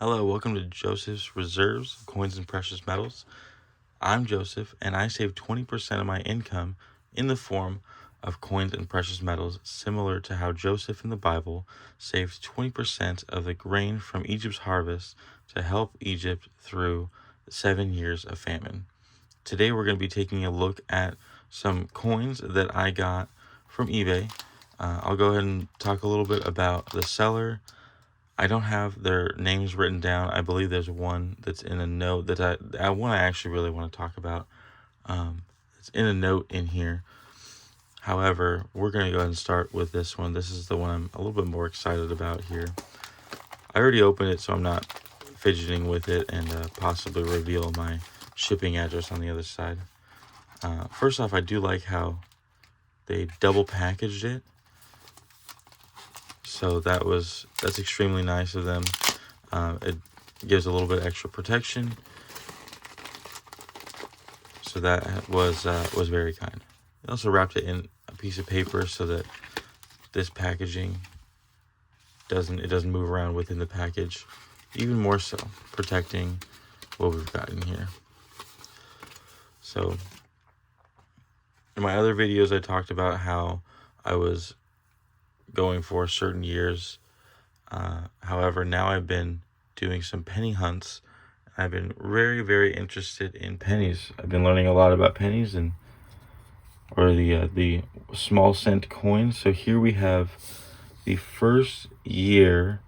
Hello, welcome to Joseph's Reserves, Coins and Precious Metals. I'm Joseph, and I save 20% of my income in the form of coins and precious metals, similar to how Joseph in the Bible saved 20% of the grain from Egypt's harvest to help Egypt through 7 years of famine. Today we're going to be taking a look at some coins that I got from eBay. I'll go ahead and talk a little bit about the seller. I don't have their names written down. I believe there's one that's in a note that I actually really want to talk about. It's in a note in here. However, we're going to go ahead and start with this one. This is the one I'm a little bit more excited about here. I already opened it, so I'm not fidgeting with it and possibly reveal my shipping address on the other side. First off, I do like how they double packaged it. So that's extremely nice of them. It gives a little bit extra protection. So that was very kind. They also wrapped it in a piece of paper so that this packaging doesn't move around within the package. Even more so, protecting what we've got in here. So in my other videos, I talked about how I was going for certain years. However, now I've been doing some penny hunts. I've been very, very interested in pennies. I've been learning a lot about pennies or the small cent coins. So here we have the first year,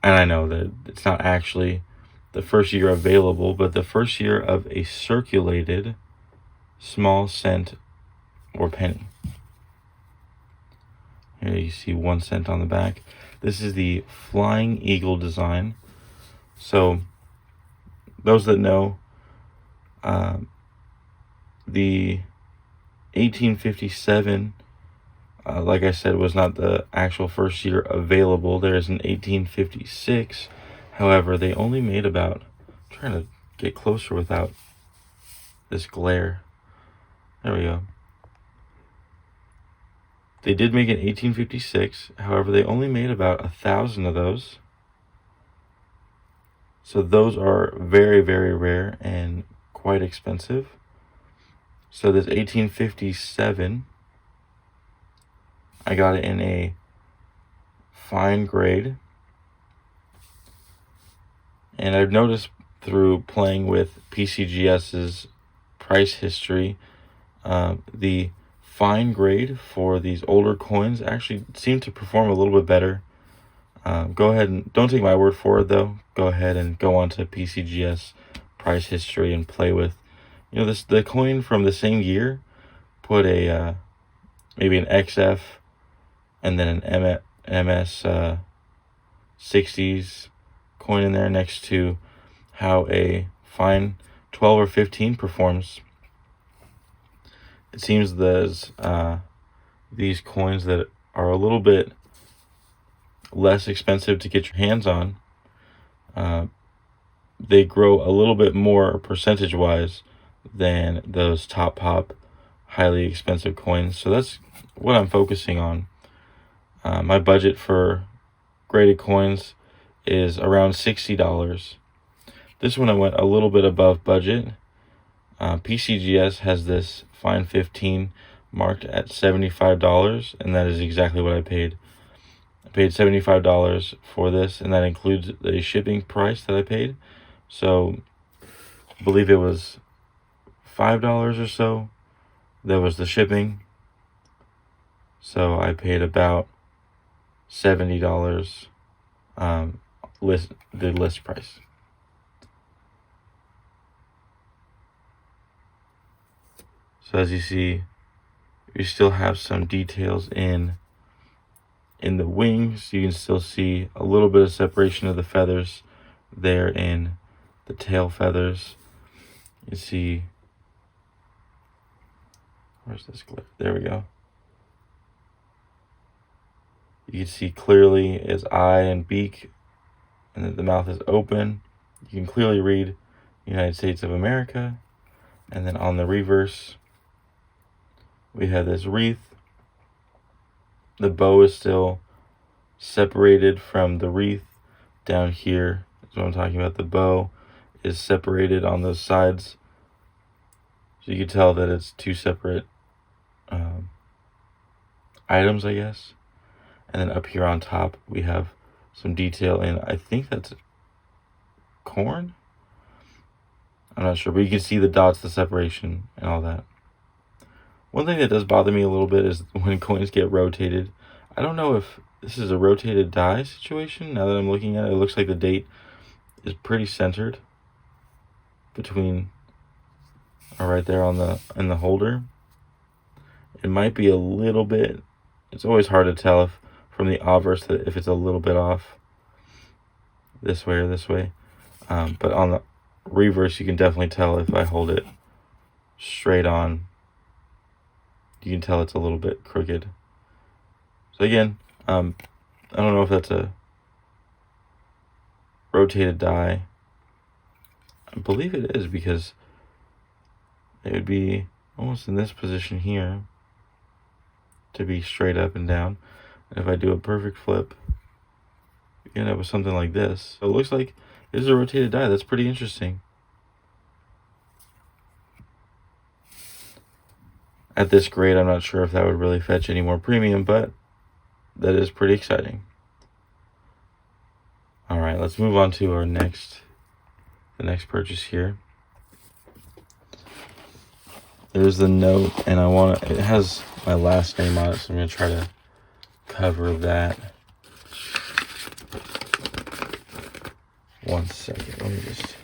and I know that it's not actually the first year available, but the first year of a circulated small cent or penny. Here you see 1 cent on the back. This is the Flying Eagle design. So those that know, the 1857, like I said, was not the actual first year available. There is an 1856. However, they only made about, I'm trying to get closer without this glare. There we go. They did make an 1856. However, they only made about 1,000 of those. So those are very, very rare and quite expensive. So this 1857, I got it in a fine grade. And I've noticed through playing with PCGS's price history, the fine grade for these older coins actually seem to perform a little bit better. Go ahead and don't take my word for it though. Go ahead and go onto PCGS price history and play with, the coin from the same year. Put a maybe an XF and then an MS 60s coin in there next to how a fine 12 or 15 performs. It seems there's these coins that are a little bit less expensive to get your hands on, they grow a little bit more percentage wise than those top pop highly expensive coins. So that's what I'm focusing on. My budget for graded coins is around $60. This one I went a little bit above budget. PCGS has this fine 15 marked at $75, and that is exactly what I paid. I paid $75 for this, and that includes the shipping price that I paid. So I believe it was $5 or so. That was the shipping. So I paid about $70 the list price. So as you see, we still have some details in the wings. You can still see a little bit of separation of the feathers there in the tail feathers. You see, where's this glare? There we go. You can see clearly his eye and beak, and that the mouth is open. You can clearly read United States of America. And then on the reverse, we have this wreath. The bow is still separated from the wreath. Down here what I'm talking about. The bow is separated on those sides, so you can tell that it's two separate items, I guess. And then up here on top, we have some detail in, I think that's corn? I'm not sure, but you can see the dots, the separation, and all that. One thing that does bother me a little bit is when coins get rotated. I don't know if this is a rotated die situation. Now that I'm looking at it, it looks like the date is pretty centered between, right there in the holder. It might be a little bit, it's always hard to tell if from the obverse that if it's a little bit off this way or this way. But on the reverse, you can definitely tell if I hold it straight on. You can tell it's a little bit crooked. So again, I don't know if that's a rotated die. I believe it is, because it would be almost in this position here to be straight up and down. And if I do a perfect flip, you end up with something like this. So it looks like it is a rotated die. That's pretty interesting. At this grade, I'm not sure if that would really fetch any more premium, but that is pretty exciting. All right, let's move on to the next purchase here. There's the note, and it has my last name on it, so I'm gonna try to cover that. One second, let me just.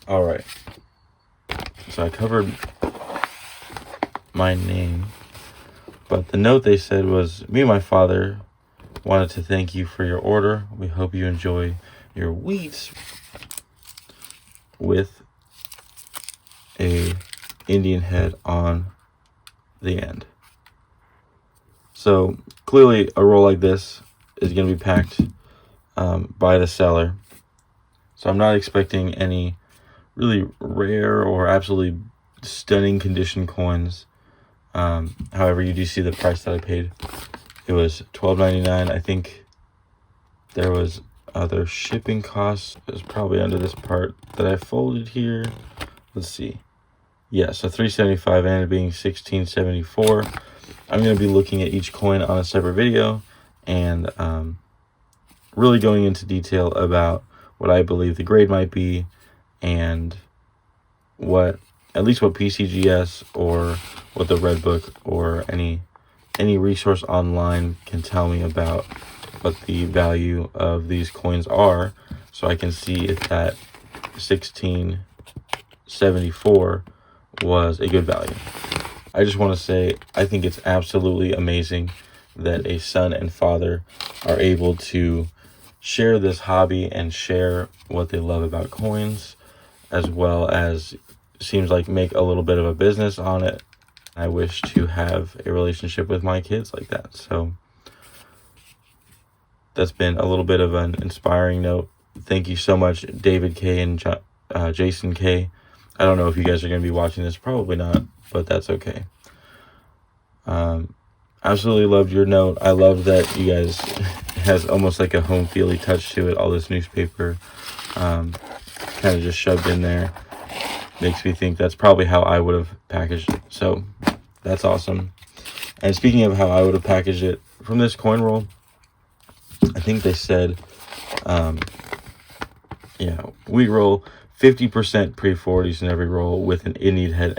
All right, so I covered my name, but the note they said was, "Me and my father wanted to thank you for your order. We hope you enjoy your wheats," with a Indian head on the end. So clearly a roll like this is going to be packed by the seller. So I'm not expecting any really rare or absolutely stunning condition coins. However, you do see the price that I paid. It was $12.99. I think there was other shipping costs. It was probably under this part that I folded here. Let's see. Yeah, so $3.75 and it being $16.74. I'm going to be looking at each coin on a separate video and really going into detail about what I believe the grade might be, and at least what PCGS or what the Red Book or any resource online can tell me about what the value of these coins are, so I can see if that $16.74 was a good value. I just want to say, I think it's absolutely amazing that a son and father are able to share this hobby and share what they love about coins, as well as seems like make a little bit of a business on it. I wish to have a relationship with my kids like that. So that's been a little bit of an inspiring note. Thank you so much, David K and Jason K. I don't know if you guys are going to be watching this. Probably not, but that's okay. Absolutely loved your note. I love that you guys has almost like a home feely touch to it. All this newspaper kind of just shoved in there. Makes me think that's probably how I would have packaged it. So that's awesome. And speaking of how I would have packaged it, from this coin roll, I think they said, we roll 50% pre-40s in every roll with an Indian head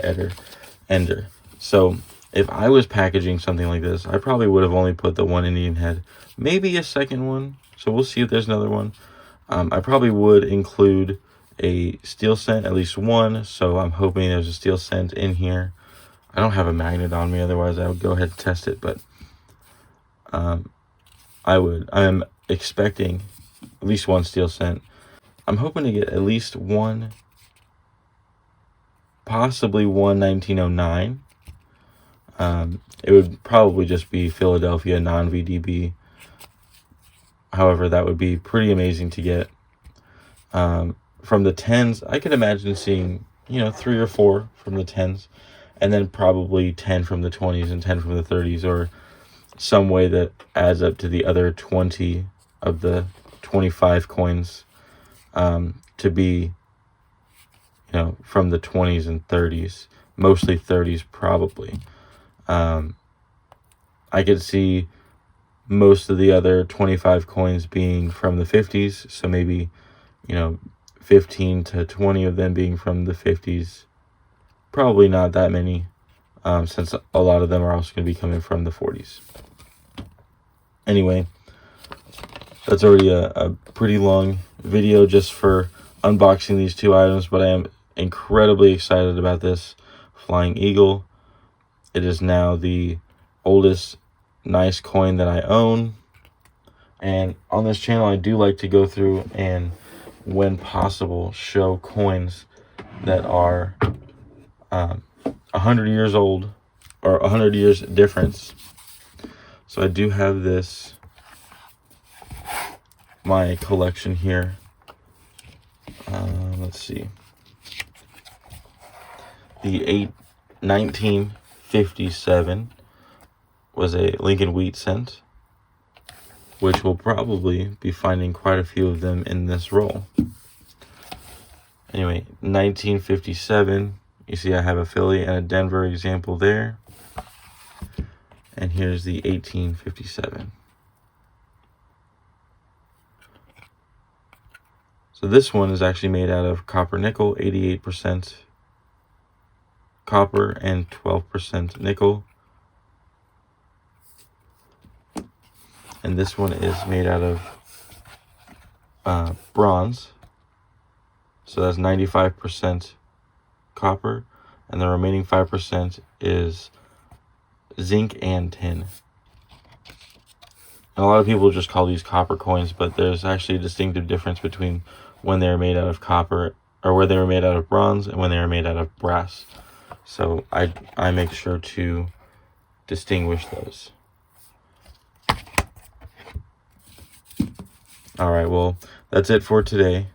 ender. So if I was packaging something like this, I probably would have only put the one Indian head, maybe a second one. So we'll see if there's another one. I probably would include a steel cent, at least one. So I'm hoping there's a steel cent in here. I don't have a magnet on me, otherwise I would go ahead and test it. But I'm expecting at least one steel cent. I'm hoping to get at least one, possibly one 1909. It would probably just be Philadelphia non-VDB. However, that would be pretty amazing to get. From the 10s, I could imagine seeing, 3 or 4 from the 10s, and then probably 10 from the 20s and 10 from the 30s, or some way that adds up to the other 20 of the 25 coins to be, from the 20s and 30s, mostly 30s probably. I could see most of the other 25 coins being from the 50s, so maybe 15 to 20 of them being from the 50s. Probably not that many, since a lot of them are also going to be coming from the 40s. Anyway, that's already a pretty long video just for unboxing these two items, but I am incredibly excited about this Flying Eagle. It is now the oldest nice coin that I own, and on this channel I do like to go through and, when possible, show coins that are 100 years old or 100 years difference. So I do have this, my collection here. Let's see, the 1957 was a Lincoln Wheat cent, which we'll probably be finding quite a few of them in this roll. Anyway, 1957, you see I have a Philly and a Denver example there. And here's the 1857. So this one is actually made out of copper nickel, 88% copper and 12% nickel. And this one is made out of bronze. So that's 95% copper, and the remaining 5% is zinc and tin. And a lot of people just call these copper coins, but there's actually a distinctive difference between when they're made out of copper, or where they were made out of bronze, and when they were made out of brass. So I make sure to distinguish those. Alright, well, that's it for today.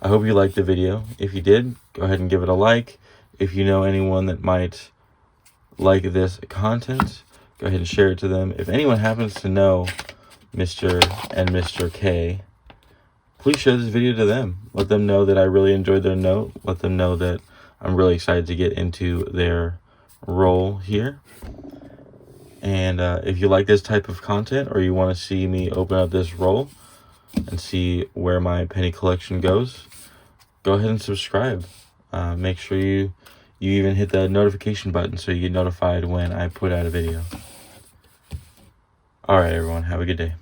I hope you liked the video. If you did, go ahead and give it a like. If you know anyone that might like this content, go ahead and share it to them. If anyone happens to know Mr. and Mr. K, please share this video to them. Let them know that I really enjoyed their note. Let them know that I'm really excited to get into their role here. And if you like this type of content, or you want to see me open up this roll and see where my penny collection goes, go ahead and subscribe. Make sure you even hit the notification button so you get notified when I put out a video. Alright everyone, have a good day.